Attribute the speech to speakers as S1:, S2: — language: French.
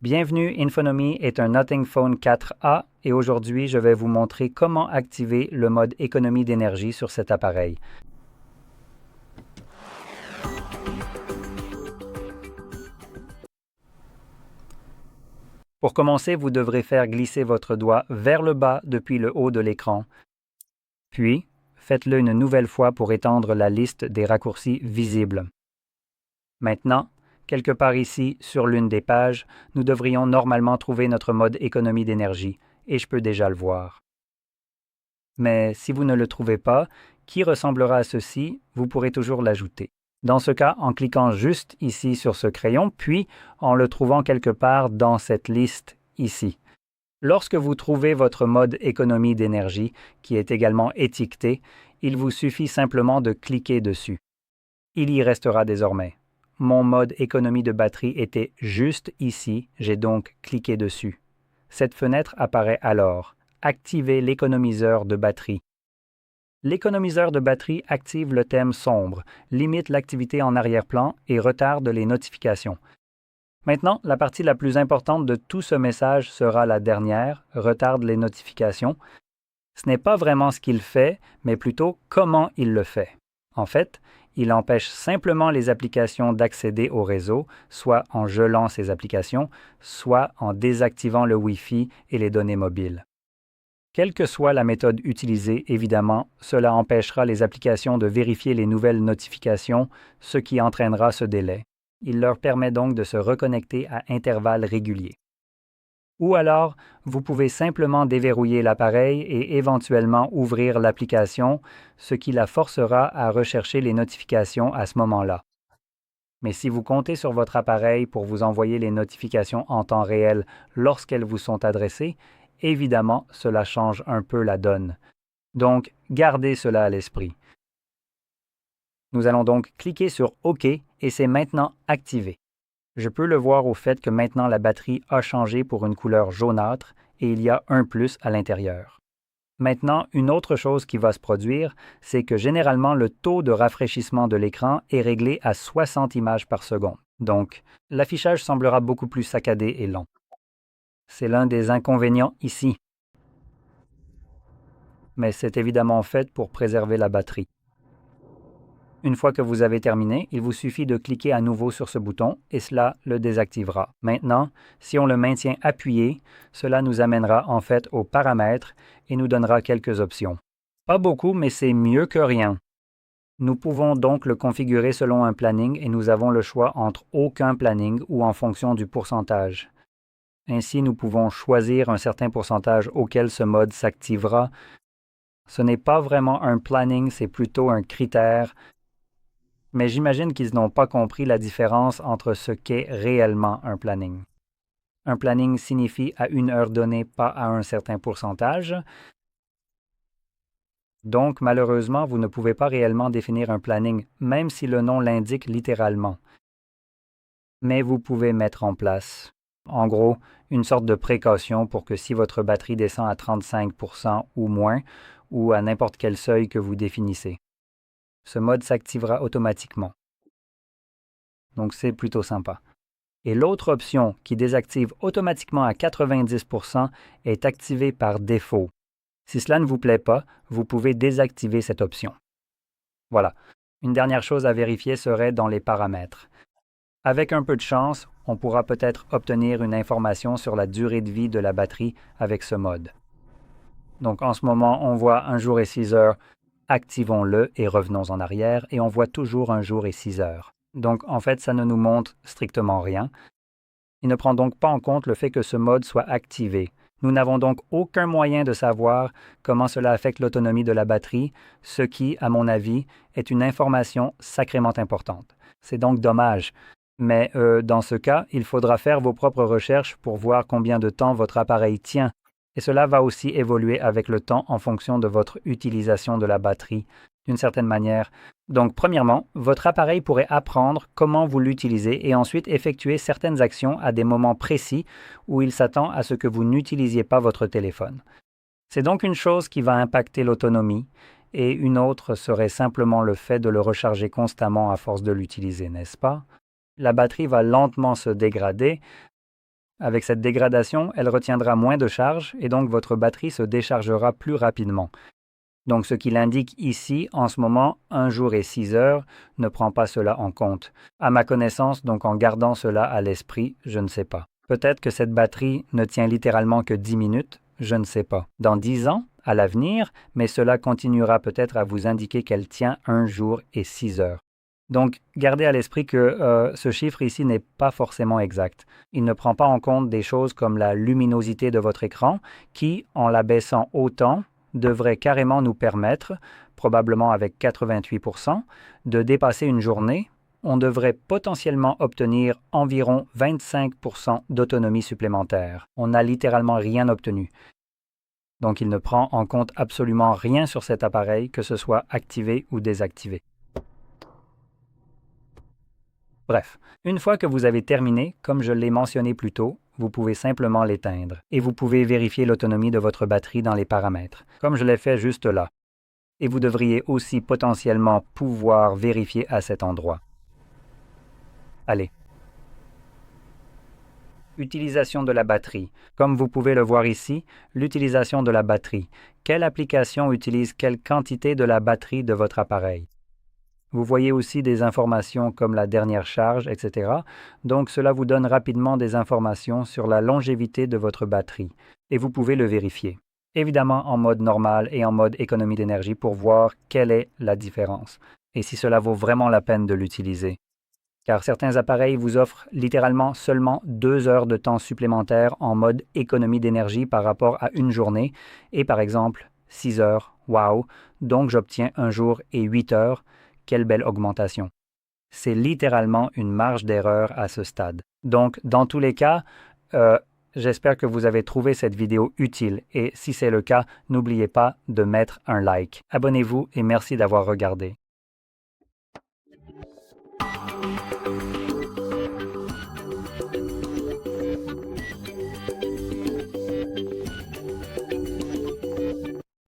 S1: Bienvenue, Infonomy est un Nothing Phone 4A et aujourd'hui je vais vous montrer comment activer le mode économie d'énergie sur cet appareil. Pour commencer, vous devrez faire glisser votre doigt vers le bas depuis le haut de l'écran. Puis, faites-le une nouvelle fois pour étendre la liste des raccourcis visibles. Maintenant, quelque part ici, sur l'une des pages, nous devrions normalement trouver notre mode économie d'énergie, et je peux déjà le voir. Mais si vous ne le trouvez pas, qui ressemblera à ceci, vous pourrez toujours l'ajouter. Dans ce cas, en cliquant juste ici sur ce crayon, puis en le trouvant quelque part dans cette liste ici. Lorsque vous trouvez votre mode économie d'énergie, qui est également étiqueté, il vous suffit simplement de cliquer dessus. Il y restera désormais. Mon mode économie de batterie était juste ici, j'ai donc cliqué dessus. Cette fenêtre apparaît alors. Activez l'économiseur de batterie. L'économiseur de batterie active le thème sombre, limite l'activité en arrière-plan et retarde les notifications. Maintenant, la partie la plus importante de tout ce message sera la dernière, retarde les notifications. Ce n'est pas vraiment ce qu'il fait, mais plutôt comment il le fait. En fait, il empêche simplement les applications d'accéder au réseau, soit en gelant ces applications, soit en désactivant le Wi-Fi et les données mobiles. Quelle que soit la méthode utilisée, évidemment, cela empêchera les applications de vérifier les nouvelles notifications, ce qui entraînera ce délai. Il leur permet donc de se reconnecter à intervalles réguliers. Ou alors, vous pouvez simplement déverrouiller l'appareil et éventuellement ouvrir l'application, ce qui la forcera à rechercher les notifications à ce moment-là. Mais si vous comptez sur votre appareil pour vous envoyer les notifications en temps réel lorsqu'elles vous sont adressées, évidemment, cela change un peu la donne. Donc, gardez cela à l'esprit. Nous allons donc cliquer sur OK et c'est maintenant activé. Je peux le voir au fait que maintenant la batterie a changé pour une couleur jaunâtre et il y a un plus à l'intérieur. Maintenant, une autre chose qui va se produire, c'est que généralement le taux de rafraîchissement de l'écran est réglé à 60 images par seconde. Donc, l'affichage semblera beaucoup plus saccadé et long. C'est l'un des inconvénients ici. Mais c'est évidemment fait pour préserver la batterie. Une fois que vous avez terminé, il vous suffit de cliquer à nouveau sur ce bouton et cela le désactivera. Maintenant, si on le maintient appuyé, cela nous amènera en fait aux paramètres et nous donnera quelques options. Pas beaucoup, mais c'est mieux que rien. Nous pouvons donc le configurer selon un planning et nous avons le choix entre aucun planning ou en fonction du pourcentage. Ainsi, nous pouvons choisir un certain pourcentage auquel ce mode s'activera. Ce n'est pas vraiment un planning, c'est plutôt un critère, mais j'imagine qu'ils n'ont pas compris la différence entre ce qu'est réellement un planning. Un planning signifie à une heure donnée, pas à un certain pourcentage. Donc, malheureusement, vous ne pouvez pas réellement définir un planning, même si le nom l'indique littéralement. Mais vous pouvez mettre en place, en gros, une sorte de précaution pour que si votre batterie descend à 35% ou moins, ou à n'importe quel seuil que vous définissez, ce mode s'activera automatiquement. Donc c'est plutôt sympa. Et l'autre option qui désactive automatiquement à 90% est activée par défaut. Si cela ne vous plaît pas, vous pouvez désactiver cette option. Voilà. Une dernière chose à vérifier serait dans les paramètres. Avec un peu de chance, on pourra peut-être obtenir une information sur la durée de vie de la batterie avec ce mode. Donc en ce moment, on voit 1 jour et 6 heures. Activons-le et revenons en arrière et on voit toujours 1 jour et 6 heures. Donc en fait, ça ne nous montre strictement rien. Il ne prend donc pas en compte le fait que ce mode soit activé. Nous n'avons donc aucun moyen de savoir comment cela affecte l'autonomie de la batterie, ce qui, à mon avis, est une information sacrément importante. C'est donc dommage. Mais dans ce cas, il faudra faire vos propres recherches pour voir combien de temps votre appareil tient. Et cela va aussi évoluer avec le temps en fonction de votre utilisation de la batterie, d'une certaine manière. Donc, premièrement, votre appareil pourrait apprendre comment vous l'utilisez et ensuite effectuer certaines actions à des moments précis où il s'attend à ce que vous n'utilisiez pas votre téléphone. C'est donc une chose qui va impacter l'autonomie et une autre serait simplement le fait de le recharger constamment à force de l'utiliser, n'est-ce pas? La batterie va lentement se dégrader. Avec cette dégradation, elle retiendra moins de charge et donc votre batterie se déchargera plus rapidement. Donc ce qu'il indique ici, en ce moment, 1 jour et 6 heures, ne prend pas cela en compte. À ma connaissance, donc en gardant cela à l'esprit, je ne sais pas. Peut-être que cette batterie ne tient littéralement que 10 minutes, je ne sais pas. Dans 10 ans, à l'avenir, mais cela continuera peut-être à vous indiquer qu'elle tient 1 jour et 6 heures. Donc, gardez à l'esprit que ce chiffre ici n'est pas forcément exact. Il ne prend pas en compte des choses comme la luminosité de votre écran qui, en l'abaissant autant, devrait carrément nous permettre, probablement avec 88%, de dépasser une journée. On devrait potentiellement obtenir environ 25% d'autonomie supplémentaire. On n'a littéralement rien obtenu. Donc il ne prend en compte absolument rien sur cet appareil, que ce soit activé ou désactivé. Bref, une fois que vous avez terminé, comme je l'ai mentionné plus tôt, vous pouvez simplement l'éteindre et vous pouvez vérifier l'autonomie de votre batterie dans les paramètres, comme je l'ai fait juste là. Et vous devriez aussi potentiellement pouvoir vérifier à cet endroit. Allez. Utilisation de la batterie. Comme vous pouvez le voir ici, l'utilisation de la batterie. Quelle application utilise quelle quantité de la batterie de votre appareil? Vous voyez aussi des informations comme la dernière charge, etc. Donc cela vous donne rapidement des informations sur la longévité de votre batterie et vous pouvez le vérifier. Évidemment en mode normal et en mode économie d'énergie pour voir quelle est la différence et si cela vaut vraiment la peine de l'utiliser. Car certains appareils vous offrent littéralement seulement 2 heures de temps supplémentaire en mode économie d'énergie par rapport à une journée et par exemple 6 heures, wow, donc j'obtiens 1 jour et 8 heures. Quelle belle augmentation. C'est littéralement une marge d'erreur à ce stade. Donc, dans tous les cas, j'espère que vous avez trouvé cette vidéo utile et si c'est le cas, n'oubliez pas de mettre un like. Abonnez-vous et merci d'avoir regardé.